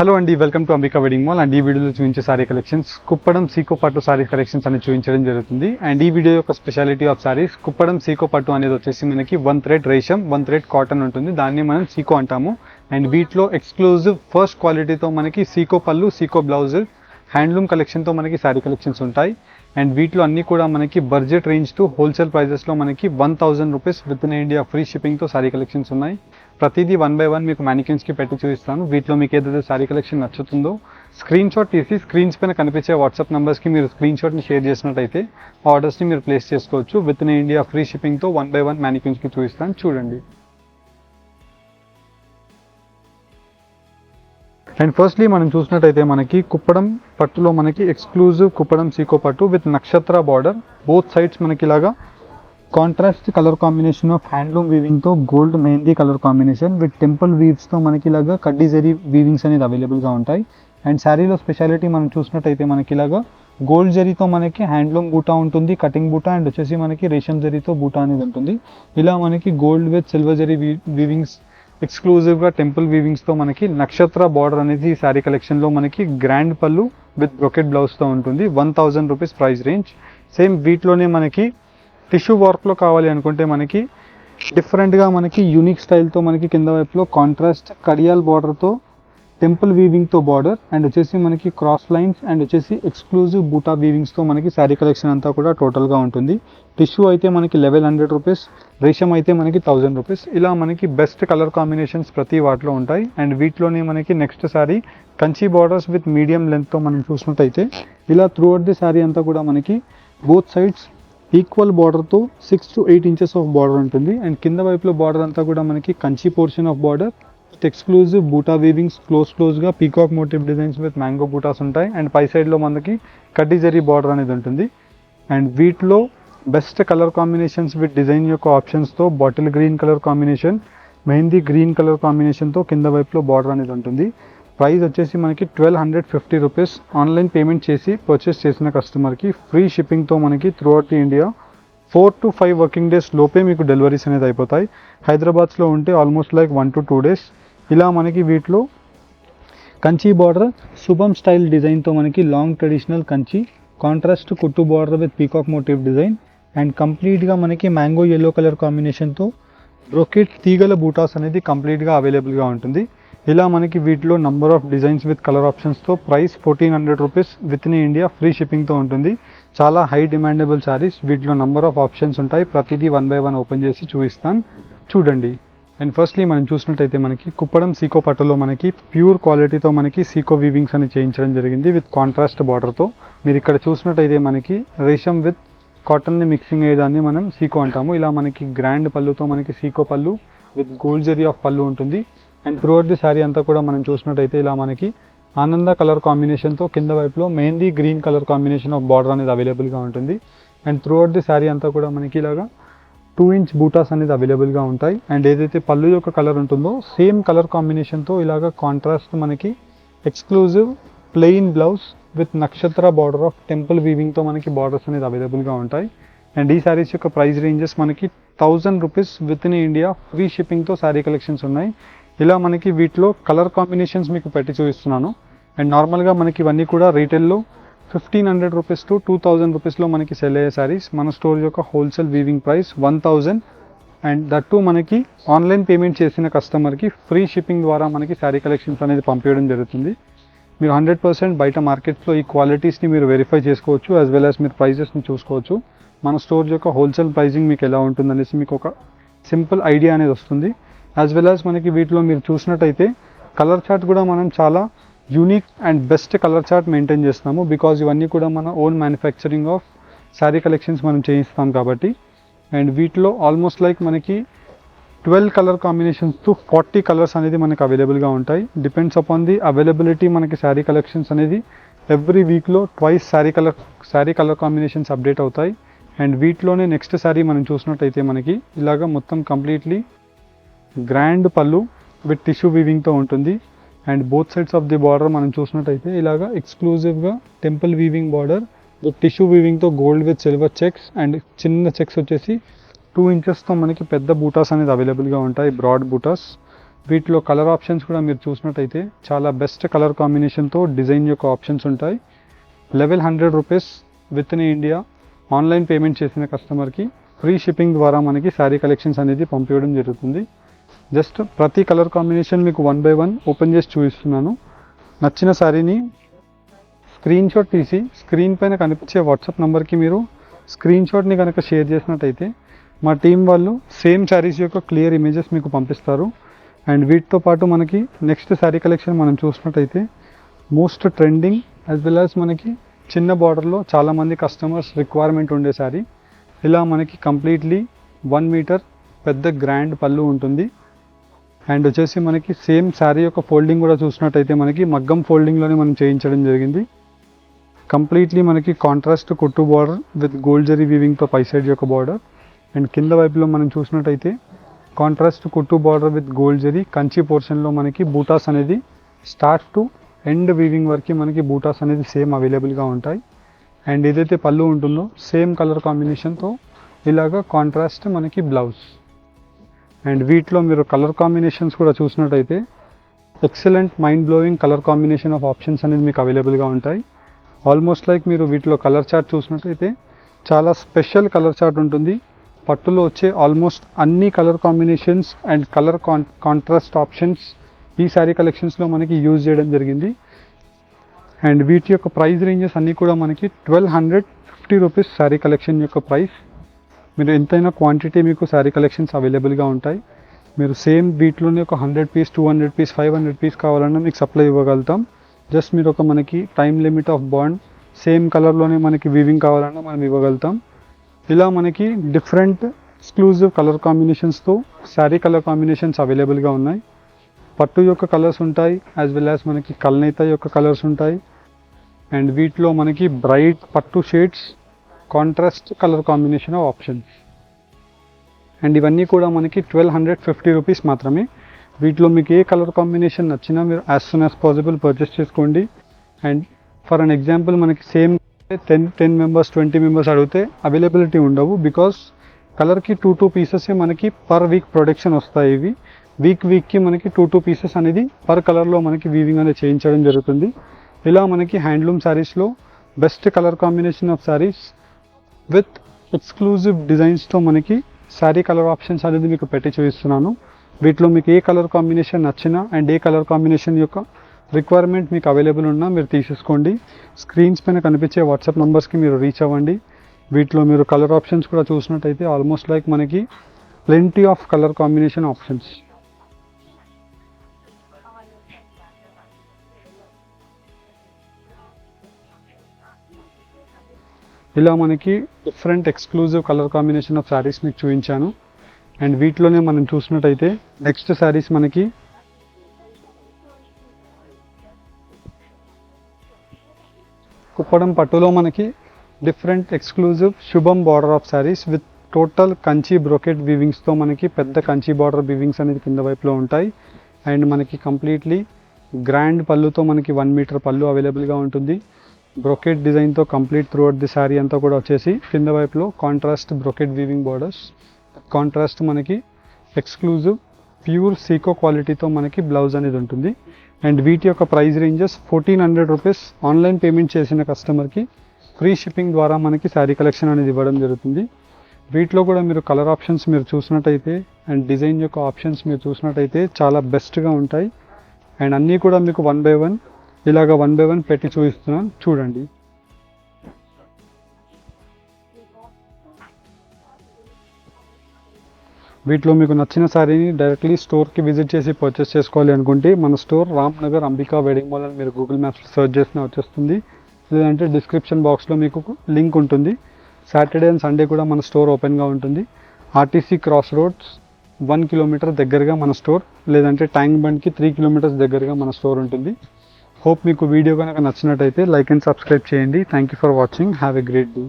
Hello అండి, welcome to Ambika wedding mall. And ఈ వీడియోలో చూపించే సారీ కలెక్షన్స్ కుప్పడం సీకో పట్టు సారీ కలెక్షన్స్ అని చూపించడం జరుగుతుంది. అండ్ ఈ వీడియో యొక్క స్పెషాలిటీ ఆఫ్ సారీస్, కుప్పడం సీకో పట్టు అనేది వచ్చేసి మనకి 1 థ్రెడ్ రేషం 1 థ్రెడ్ కాటన్ ఉంటుంది. దాన్ని మనం సీకో అంటాము. అండ్ వీటిలో ఎక్స్క్లూజివ్ ఫస్ట్ క్వాలిటీతో మనకి సీకో పళ్ళు, సీకో బ్లౌజ్, హ్యాండ్లూమ్ కలెక్షన్తో మనకి సారీ కలెక్షన్స్ ఉంటాయి. అండ్ వీటిలో అన్ని కూడా మనకి బడ్జెట్ రేంజ్ టు హోల్సేల్ ప్రైజెస్లో మనకి 1000 rupees within India free షిప్పింగ్తో సారీ కలెక్షన్స్ ఉన్నాయి. ప్రతిదీ 1 by 1 మీకు మ్యానిక్యూన్స్కి పెట్టి చూపిస్తాను. వీటిలో మీకు ఏదైతే సారీ కలెక్షన్ నచ్చుతుందో స్క్రీన్ షాట్ తీసి స్క్రీన్స్ పైన కనిపించే వాట్సాప్ నెంబర్స్కి మీరు స్క్రీన్ షాట్ని షేర్ చేసినట్టయితే ఆర్డర్స్ని మీరు ప్లేస్ చేసుకోవచ్చు. విత్ ఇన్ ఇండియా ఫ్రీ షిప్పింగ్తో 1 by 1 మ్యానిక్యూన్స్కి చూపిస్తాను, చూడండి. అండ్ ఫస్ట్లీ మనం చూసినట్టయితే మనకి కుప్పడం పట్టులో మనకి ఎక్స్క్లూజివ్ కుప్పడం సీకో పట్టు విత్ నక్షత్ర బార్డర్, బోత్ సైడ్స్ మనకి ఇలాగా contrast colour combination of handloom వీవింగ్తో gold mehndi colour combination with temple వీవ్స్తో మనకి ఇలాగా కడ్డీ జరీ వీవింగ్స్ అనేది అవైలబుల్గా ఉంటాయి. అండ్ శారీలో స్పెషాలిటీ మనం చూసినట్టయితే మనకి ఇలాగా గోల్డ్ జరీతో మనకి హ్యాండ్లూమ్ బూటా ఉంటుంది, కటింగ్ బూటా, అండ్ వచ్చేసి మనకి రేషం జరీతో బూటా అనేది ఉంటుంది. ఇలా మనకి గోల్డ్ విత్ సిల్వర్ జరీ వీవింగ్స్, ఎక్స్క్లూజివ్గా టెంపుల్ వీవింగ్స్తో మనకి నక్షత్ర బార్డర్ అనేది ఈ శారీ కలెక్షన్లో మనకి గ్రాండ్ పళ్ళు విత్ బ్రొకెట్ బ్లౌజ్తో ఉంటుంది. 1000 రూపీస్ ప్రైస్ రేంజ్. సేమ్ వీటిలోనే మనకి టిష్యూ వర్క్లో కావాలి అనుకుంటే మనకి డిఫరెంట్గా మనకి యూనిక్ స్టైల్తో మనకి కింద వైపులో కాంట్రాస్ట్ కడియాల్ బార్డర్తో టెంపుల్ వీవింగ్తో బార్డర్, అండ్ వచ్చేసి మనకి క్రాస్ లైన్స్, అండ్ వచ్చేసి ఎక్స్క్లూజివ్ బూటా వీవింగ్స్తో మనకి శారీ కలెక్షన్ అంతా కూడా టోటల్గా ఉంటుంది. టిష్యూ అయితే మనకి 1100 రూపీస్, రేషం అయితే మనకి 1000 రూపీస్. ఇలా మనకి బెస్ట్ కలర్ కాంబినేషన్స్ ప్రతి వాటిలో ఉంటాయి. అండ్ వీటిలోనే మనకి next sari Kanchi borders with medium లెంత్తో మనం చూసినట్టయితే ఇలా త్రూ అవుట్ ది శారీ అంతా కూడా మనకి బోత్ సైడ్స్ ఈక్వల్ బార్డర్తో 6 to 8 ఇంచెస్ ఆఫ్ బార్డర్ ఉంటుంది. అండ్ కింద వైపులో బార్డర్ అంతా కూడా మనకి Kanchi portion of border with exclusive బూటా వీవింగ్స్, క్లోజ్గా peacock motive designs with mango buttas ఉంటాయి. అండ్ పై సైడ్లో మనకి కడ్డీ జరీ బార్డర్ అనేది ఉంటుంది. అండ్ వీటిలో best colour combinations with design యొక్క ఆప్షన్స్తో bottle green colour combination, mehndi green colour కాంబినేషన్తో కింద వైపులో బార్డర్ అనేది ఉంటుంది. ప్రైస్ వచ్చేసి మనకి 1250 రూపీస్. ఆన్లైన్ పేమెంట్ చేసి పర్చేస్ చేసిన కస్టమర్కి ఫ్రీ షిప్పింగ్తో మనకి through out the India 4 to 5 working days లోపే మీకు డెలివరీస్ అనేది అయిపోతాయి. హైదరాబాద్లో ఉంటే ఆల్మోస్ట్ లైక్ 1 to 2 days. ఇలా మనకి వీటిలో కంచి బార్డర్ శుభం స్టైల్ డిజైన్తో మనకి లాంగ్ ట్రెడిషనల్ కంచి, కాంట్రాస్ట్ కుట్టు border with peacock motif design, and కంప్లీట్గా మనకి మ్యాంగో ఎల్లో కలర్ కాంబినేషన్తో బ్రొకెట్ తీగల బూటాస్ అనేది కంప్లీట్గా అవైలబుల్గా ఉంటుంది. ఇలా మనకి వీటిలో number of designs with colour ఆప్షన్స్తో price 1400 rupees within India free షిప్పింగ్తో ఉంటుంది. చాలా హై డిమాండబుల్ శారీస్. వీటిలో నంబర్ ఆఫ్ ఆప్షన్స్ ఉంటాయి. ప్రతిదీ 1 by 1 ఓపెన్ చేసి చూపిస్తాను, చూడండి. అండ్ ఫస్ట్లీ మనం చూసినట్టయితే మనకి కుప్పడం సీకో పట్టులో మనకి ప్యూర్ క్వాలిటీతో మనకి సీకో వీవింగ్స్ అని చేయించడం జరిగింది విత్ కాంట్రాస్ట్ బార్డర్తో. మీరు ఇక్కడ చూసినట్టయితే మనకి రేషం విత్ కాటన్ని మిక్సింగ్ అయ్యేదాన్ని మనం సీకో అంటాము. ఇలా మనకి గ్రాండ్ పళ్ళుతో మనకి సీకో పళ్ళు విత్ గోల్డ్ జరీ ఆఫ్ పళ్ళు ఉంటుంది. And throughout the sari అంతా కూడా మనం చూసినట్టయితే ఇలా మనకి ఆనంద కలర్ కాంబినేషన్తో కింద వైపులో mehndi green colour combination of border అనేది అవైలబుల్గా ఉంటుంది. And throughout the sari అంతా కూడా మనకి ఇలాగా 2 inch బూటాస్ అనేది అవైలబుల్గా ఉంటాయి. అండ్ ఏదైతే పళ్ళు యొక్క కలర్ ఉంటుందో సేమ్ కలర్ కాంబినేషన్తో ఇలాగా కాంట్రాస్ట్ మనకి ఎక్స్క్లూజివ్ ప్లెయిన్ బ్లౌజ్ విత్ నక్షత్ర బార్డర్ ఆఫ్ టెంపుల్ వీవింగ్తో మనకి బార్డర్స్ అనేది అవైలబుల్గా ఉంటాయి. అండ్ ఈ శారీస్ యొక్క ప్రైస్ రేంజెస్ మనకి 1000 rupees within India free షిప్పింగ్తో శారీ కలెక్షన్స్ ఉన్నాయి. ఇలా మనకి వీటిలో కలర్ కాంబినేషన్స్ మీకు పెట్టి చూపిస్తున్నాను. అండ్ నార్మల్గా మనకి ఇవన్నీ కూడా రీటైల్లో 1500 రూపీస్ టు 2000 రూపీస్లో మనకి సెల్ అయ్యే శారీస్. మన స్టోర్ యొక్క wholesale weaving price 1000. And that మనకి ఆన్లైన్ పేమెంట్ చేసిన కస్టమర్కి ఫ్రీ షిప్పింగ్ ద్వారా మనకి శారీ కలెక్షన్స్ అనేది పంపించడం జరుగుతుంది. మీరు 100% బయట మార్కెట్స్లో ఈ క్వాలిటీస్ని మీరు వెరిఫై చేసుకోవచ్చు, యాజ్ వెల్ యాజ్ మీరు ప్రైజెస్ని చూసుకోవచ్చు. మన స్టోర్ యొక్క హోల్సేల్ ప్రైజింగ్ మీకు ఎలా ఉంటుందనేసి మీకు ఒక సింపుల్ ఐడియా అనేది వస్తుంది. యాజ్ వెల్ యాజ్ మనకి వీటిలో మీరు చూసినట్టయితే కలర్ చార్ట్ కూడా మనం చాలా unique and best colour chart maintain చేస్తున్నాము. బికాజ్ ఇవన్నీ కూడా మన own manufacturing of sari collections మనం చేయిస్తాం కాబట్టి. అండ్ వీటిలో ఆల్మోస్ట్ లైక్ మనకి 12 కలర్ కాంబినేషన్స్ టు 40 కలర్స్ అనేది మనకి అవైలబుల్గా ఉంటాయి. డిపెండ్స్ అపాన్ ది అవైలబిలిటీ మనకి శారీ కలెక్షన్స్ అనేది ఎవ్రీ వీక్లో twice sari colour combinations update అవుతాయి. అండ్ వీటిలోనే నెక్స్ట్ శారీ మనం చూసినట్టయితే మనకి ఇలాగ మొత్తం కంప్లీట్లీ గ్రాండ్ పళ్ళు విత్ టిష్యూ వీవింగ్తో ఉంటుంది. And both sides of the border మనం చూసినట్టయితే ఇలాగా ఎక్స్క్లూజివ్గా temple weaving border with tissue వీవింగ్తో gold with silver checks, and చిన్న చెక్స్ వచ్చేసి 2 ఇంచెస్తో మనకి పెద్ద బూటాస్ అనేది అవైలబుల్గా ఉంటాయి, బ్రాడ్ బూటాస్. వీటిలో కలర్ ఆప్షన్స్ కూడా మీరు చూసినట్టయితే చాలా బెస్ట్ కలర్ కాంబినేషన్తో డిజైన్ యొక్క ఆప్షన్స్ ఉంటాయి. Level 100 rupees within India online payment చేసిన కస్టమర్కి ఫ్రీ షిప్పింగ్ ద్వారా మనకి శారీ కలెక్షన్స్ అనేది పంపించడం జరుగుతుంది. జస్ట్ ప్రతి కలర్ కాంబినేషన్ మీకు 1 by 1 ఓపెన్ చేసి చూపిస్తున్నాను. నచ్చిన శారీని స్క్రీన్ షాట్ తీసి స్క్రీన్ పైన కనిపించే వాట్సాప్ నెంబర్కి మీరు స్క్రీన్ షాట్ని కనుక షేర్ చేసినట్టయితే మా టీం వాళ్ళు సేమ్ శారీస్ యొక్క క్లియర్ ఇమేజెస్ మీకు పంపిస్తారు. అండ్ వీటితో పాటు మనకి నెక్స్ట్ శారీ కలెక్షన్ మనం చూసినట్టయితే most trending as well as మనకి చిన్న బార్డర్లో చాలామంది కస్టమర్స్ రిక్వైర్మెంట్ ఉండే శారీ. ఇలా మనకి కంప్లీట్లీ 1 మీటర్ పెద్ద గ్రాండ్ పళ్ళు ఉంటుంది. అండ్ వచ్చేసి మనకి సేమ్ శారీ యొక్క ఫోల్డింగ్ కూడా చూసినట్టయితే మనకి మగ్గం ఫోల్డింగ్లోనే మనం చేయించడం జరిగింది. కంప్లీట్లీ మనకి కాంట్రాస్ట్ కుట్టు బార్డర్ విత్ గోల్డ్ జరీ వీవింగ్తో పై సైడ్ యొక్క బార్డర్. అండ్ కింద వైపులో మనం చూసినట్టయితే కాంట్రాస్ట్ కుట్టు border with gold zari Kanchi పోర్షన్లో మనకి బూటాస్ అనేది స్టార్ట్ టు ఎండ్ వీవింగ్ వరకు మనకి బూటాస్ అనేది సేమ్ అవైలబుల్గా ఉంటాయి. అండ్ ఏదైతే పళ్ళు ఉంటుందో సేమ్ కలర్ కాంబినేషన్తో ఇలాగా కాంట్రాస్ట్ మనకి బ్లౌజ్. అండ్ వీటిలో మీరు కలర్ కాంబినేషన్స్ కూడా చూసినట్టయితే excellent mind blowing colour combination of options అనేది మీకు అవైలబుల్గా ఉంటాయి. ఆల్మోస్ట్ లైక్ మీరు వీటిలో కలర్ చార్ట్ చూసినట్టయితే చాలా స్పెషల్ కలర్ చార్ట్ ఉంటుంది. పట్టులో వచ్చే ఆల్మోస్ట్ అన్ని colour combinations and colour contrast options ఈ శారీ కలెక్షన్స్లో మనకి యూజ్ చేయడం జరిగింది. అండ్ వీటి యొక్క ప్రైస్ రేంజెస్ అన్నీ కూడా మనకి 1250 రూపీస్ శారీ కలెక్షన్ యొక్క ప్రైస్. మీరు ఎంతైనా క్వాంటిటీ మీకు శారీ కలెక్షన్స్ అవైలబుల్గా ఉంటాయి. మీరు సేమ్ వీటిలోనే ఒక 100 పీస్ 200 పీస్ 500 పీస్ కావాలన్నా మీకు సప్లై ఇవ్వగలుగుతాం. జస్ట్ మీరు ఒక మనకి time limit of bond same కలర్లోనే మనకి వీవింగ్ కావాలన్నా మనం ఇవ్వగలుగుతాం. ఇలా మనకి డిఫరెంట్ ఎక్స్క్లూజివ్ కలర్ కాంబినేషన్స్తో శారీ కలర్ కాంబినేషన్స్ అవైలబుల్గా ఉన్నాయి. పట్టు యొక్క కలర్స్ ఉంటాయి యాజ్ వెల్ యాజ్ మనకి కల్నేత యొక్క కలర్స్ ఉంటాయి. అండ్ వీటిలో మనకి బ్రైట్ పట్టు shades contrast colour combination of options. And ఇవన్నీ కూడా మనకి 1250 రూపీస్ మాత్రమే. వీటిలో మీకు ఏ కలర్ కాంబినేషన్ నచ్చినా మీరు as soon as possible purchase చేసుకోండి. అండ్ ఫర్ అన్ ఎగ్జాంపుల్ మనకి సేమ్ 10 మెంబర్స్ 20 మెంబర్స్ అడిగితే అవైలబిలిటీ ఉండవు. బికాస్ కలర్కి 2 పీసెసే మనకి పర్ వీక్ ప్రొడక్షన్ వస్తాయి. ఇవి వీక్కి మనకి 2 పీసెస్ అనేది పర్ కలర్లో మనకి వీవింగ్ అనేది చేయించడం జరుగుతుంది. ఇలా మనకి హ్యాండ్లూమ్ శారీస్లో best colour combination of saris with exclusive డిజైన్స్తో మనకి శారీ కలర్ ఆప్షన్స్ అనేది మీకు పెట్టి చూపిస్తున్నాను. వీటిలో మీకు ఏ కలర్ కాంబినేషన్ నచ్చినా అండ్ ఏ కలర్ కాంబినేషన్ యొక్క రిక్వైర్మెంట్ మీకు అవైలబుల్ ఉన్నా మీరు తీసేసుకోండి. స్క్రీన్స్ పైన కనిపించే వాట్సాప్ నెంబర్స్కి మీరు రీచ్ అవ్వండి. వీటిలో మీరు కలర్ ఆప్షన్స్ కూడా చూసినట్టయితే ఆల్మోస్ట్ లైక్ మనకి plenty of colour combination options. ఇలా మనకి different exclusive colour combination of saris మీకు చూపించాను. అండ్ వీటిలోనే మనం చూసినట్టయితే నెక్స్ట్ శారీస్ మనకి కుప్పడం పట్టులో మనకి డిఫరెంట్ ఎక్స్క్లూజివ్ శుభం border of saris with total Kanchi brocade వీవింగ్స్తో మనకి పెద్ద కంచి బార్డర్ వీవింగ్స్ అనేది కింద వైపులో ఉంటాయి. అండ్ మనకి కంప్లీట్లీ గ్రాండ్ పళ్ళుతో మనకి 1 మీటర్ పళ్ళు అవైలబుల్గా ఉంటుంది. బ్రోకెట్ డిజైన్తో complete throughout the sari అంతా కూడా వచ్చేసి కింద వైపులో contrast brocade weaving borders. Contrast మనకి ఎక్స్క్లూజివ్ ప్యూర్ సీకో క్వాలిటీతో మనకి బ్లౌజ్ అనేది ఉంటుంది. అండ్ వీటి యొక్క price ranges 1400 rupees. Online payment చేసిన కస్టమర్కి ఫ్రీ షిప్పింగ్ ద్వారా మనకి శారీ కలెక్షన్ అనేది ఇవ్వడం జరుగుతుంది. వీటిలో కూడా మీరు కలర్ ఆప్షన్స్ మీరు చూసినట్టయితే అండ్ డిజైన్ యొక్క ఆప్షన్స్ మీరు చూసినట్టయితే చాలా బెస్ట్గా ఉంటాయి. అండ్ అన్నీ కూడా మీకు 1 by 1 ఇలాగ 1 by 1 పెట్టి చూపిస్తున్నాను చూడండి. వీటిలో మీకు నచ్చిన శారీని డైరెక్ట్లీ స్టోర్కి విజిట్ చేసి పర్చేస్ చేసుకోవాలి అనుకుంటే మన store Ramnagar Ambika wedding mall అని మీరు గూగుల్ మ్యాప్స్ సెర్చ్ చేసినా వచ్చేస్తుంది. లేదంటే డిస్క్రిప్షన్ బాక్స్లో మీకు లింక్ ఉంటుంది. సాటర్డే అండ్ సండే కూడా మన స్టోర్ ఓపెన్గా ఉంటుంది. ఆర్టీసీ క్రాస్ రోడ్స్ 1 కిలోమీటర్ దగ్గరగా మన స్టోర్, లేదంటే ట్యాంక్ బండ్కి 3 కిలోమీటర్స్ దగ్గరగా మన స్టోర్ ఉంటుంది. హోప్ మీకు వీడియో కనుక నచ్చినట్టయితే లైక్ అండ్ సబ్స్క్రైబ్ చేయండి. Thank you for watching. Have a great day.